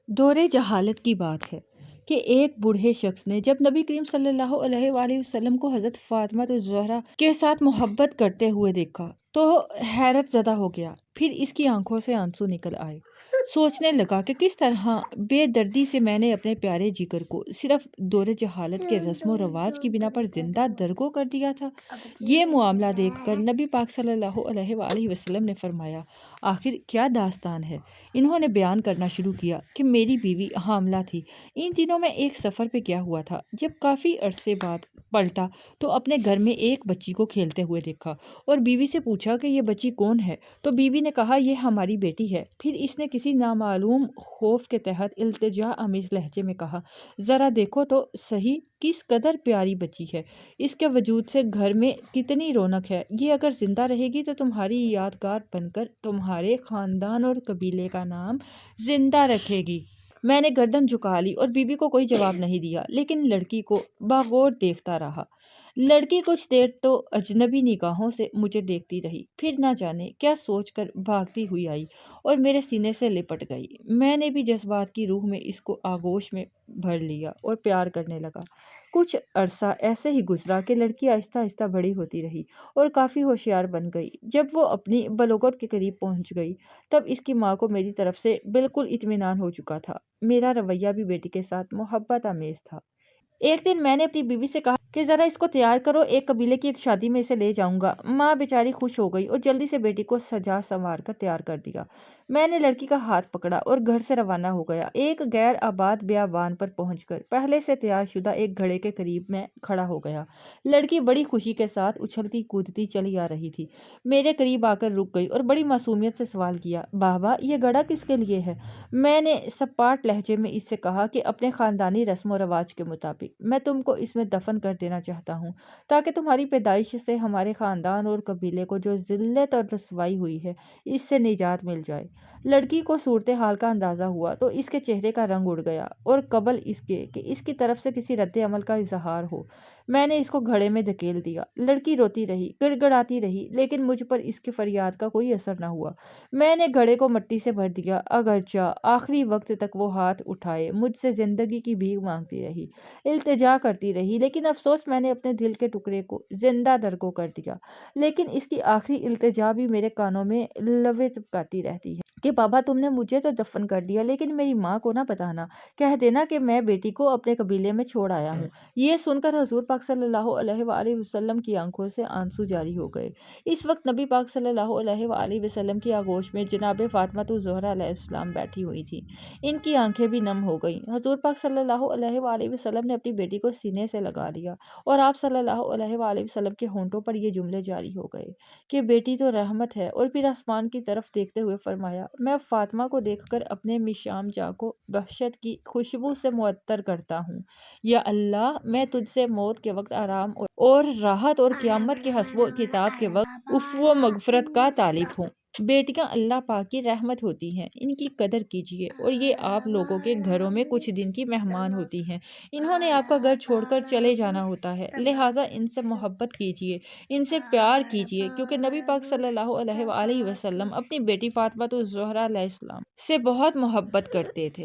دور جہالت کی بات ہے کہ ایک بوڑھے شخص نے جب نبی کریم صلی اللہ علیہ وآلہ وسلم کو حضرت فاطمہ الزہرا کے ساتھ محبت کرتے ہوئے دیکھا تو حیرت زدہ ہو گیا۔ پھر اس کی آنکھوں سے آنسو نکل آئے۔ سوچنے لگا کہ کس طرح بے دردی سے میں نے اپنے پیارے جگر کو صرف دور جہالت کے رسم و رواج کی بنا پر زندہ درگو کر دیا تھا۔ یہ معاملہ دیکھ کر نبی پاک صلی اللہ علیہ وآلہ وسلم نے فرمایا، آخر کیا داستان ہے؟ انہوں نے بیان کرنا شروع کیا کہ میری بیوی حاملہ تھی۔ ان دنوں میں ایک سفر پہ گیا ہوا تھا۔ جب کافی عرصے بعد پلٹا تو اپنے گھر میں ایک بچی کو کھیلتے ہوئے دیکھا اور بیوی سے پوچھا کہ یہ بچی کون ہے؟ تو بیوی نے کہا یہ ہماری بیٹی ہے۔ پھر اس نے کسی نامعلوم خوف کے تحت التجا آمیز لہجے میں کہا، ذرا دیکھو تو صحیح کس قدر پیاری بچی ہے، اس کے وجود سے گھر میں کتنی رونق ہے، یہ اگر زندہ رہے گی تو تمہاری یادگار بن کر تمہارے خاندان اور قبیلے کا نام زندہ رکھے گی۔ میں نے گردن جھکا لی اور بیوی کو کوئی جواب نہیں دیا، لیکن لڑکی کو باغور دیکھتا رہا۔ لڑکی کچھ دیر تو اجنبی نگاہوں سے مجھے دیکھتی رہی، پھر نہ جانے کیا سوچ کر بھاگتی ہوئی آئی اور میرے سینے سے لپٹ گئی۔ میں نے بھی جذبات کی روح میں اس کو آغوش میں بھر لیا اور پیار کرنے لگا۔ کچھ عرصہ ایسے ہی گزرا کہ لڑکی آہستہ آہستہ بڑی ہوتی رہی اور کافی ہوشیار بن گئی۔ جب وہ اپنی بلوغت کے قریب پہنچ گئی تب اس کی ماں کو میری طرف سے بالکل اطمینان ہو چکا تھا۔ میرا رویہ بھی بیٹی کے ساتھ محبت آمیز تھا۔ ایک دن میں نے اپنی بیوی سے کہا کہ ذرا اس کو تیار کرو، ایک قبیلے کی ایک شادی میں اسے لے جاؤں گا۔ ماں بیچاری خوش ہو گئی اور جلدی سے بیٹی کو سجا سنوار کر تیار کر دیا۔ میں نے لڑکی کا ہاتھ پکڑا اور گھر سے روانہ ہو گیا۔ ایک غیر آباد بیابان پر پہنچ کر پہلے سے تیار شدہ ایک گھڑے کے قریب میں کھڑا ہو گیا۔ لڑکی بڑی خوشی کے ساتھ اچھلتی کودتی چلی آ رہی تھی۔ میرے قریب آ کر رک گئی اور بڑی معصومیت سے سوال کیا، بابا یہ گھڑا کس کے لیے ہے؟ میں نے سپاٹ لہجے میں اس سے کہا کہ اپنے خاندانی رسم و رواج کے مطابق میں تم کو اس میں دفن کر دینا چاہتا ہوں تاکہ تمہاری پیدائش سے ہمارے خاندان اور قبیلے کو جو ذلت اور رسوائی ہوئی ہے اس سے نجات مل جائے۔ لڑکی کو صورتحال کا اندازہ ہوا تو اس کے چہرے کا رنگ اڑ گیا اور قبل اس کے کہ اس کی طرف سے کسی رد عمل کا اظہار ہو میں نے اس کو گھڑے میں دھکیل دیا۔ لڑکی روتی رہی، گڑ گڑاتی رہی، لیکن مجھ پر اس کی فریاد کا کوئی اثر نہ ہوا۔ میں نے گھڑے کو مٹی سے بھر دیا، اگرچہ آخری وقت تک وہ ہاتھ اٹھائے مجھ سے زندگی کی بھیک مانگتی رہی، التجا کرتی رہی، لیکن افسوس میں نے اپنے دل کے ٹکڑے کو زندہ درگو کر دیا۔ لیکن اس کی آخری التجا بھی میرے کانوں میں لویں ٹپکاتی رہتی ہے کہ بابا تم نے مجھے تو دفن کر دیا لیکن میری ماں کو نہ بتانا، کہہ دینا کہ میں بیٹی کو اپنے قبیلے میں چھوڑ آیا ہوں۔ یہ سن کر حضور پاک صلی اللہ علیہ وآلہ وسلم کی آنکھوں سے آنسو جاری ہو گئے۔ اس وقت نبی پاک صلی اللہ علیہ وآلہ وسلم کی آغوش میں جناب فاطمہ الزہرا علیہ السلام بیٹھی ہوئی تھیں۔ ان کی آنکھیں بھی نم ہو گئیں۔ حضور پاک صلی اللہ علیہ وآلہ وسلم نے اپنی بیٹی کو سینے سے لگا لیا اور آپ صلی اللہ علیہ وآلہ وسلم کے ہونٹوں پر یہ جملے جاری ہو گئے کہ بیٹی تو رحمت ہے، اور پھر آسمان کی طرف دیکھتے ہوئے فرمایا، میں فاطمہ کو دیکھ کر اپنے مشام جاں کو وحشت کی خوشبو سے معطر کرتا ہوں۔ یا اللہ میں تجھ سے موت کے وقت آرام اور راحت اور قیامت کے حسب و کتاب کے وقت عفو و مغفرت کا طالب ہوں۔ بیٹیاں اللہ پاک کی رحمت ہوتی ہیں، ان کی قدر کیجیے، اور یہ آپ لوگوں کے گھروں میں کچھ دن کی مہمان ہوتی ہیں۔ انہوں نے آپ کا گھر چھوڑ کر چلے جانا ہوتا ہے، لہٰذا ان سے محبت کیجیے، ان سے پیار کیجیے، کیونکہ نبی پاک صلی اللہ علیہ وآلہ وسلم اپنی بیٹی فاطمہ الزہرا علیہ السلام سے بہت محبت کرتے تھے۔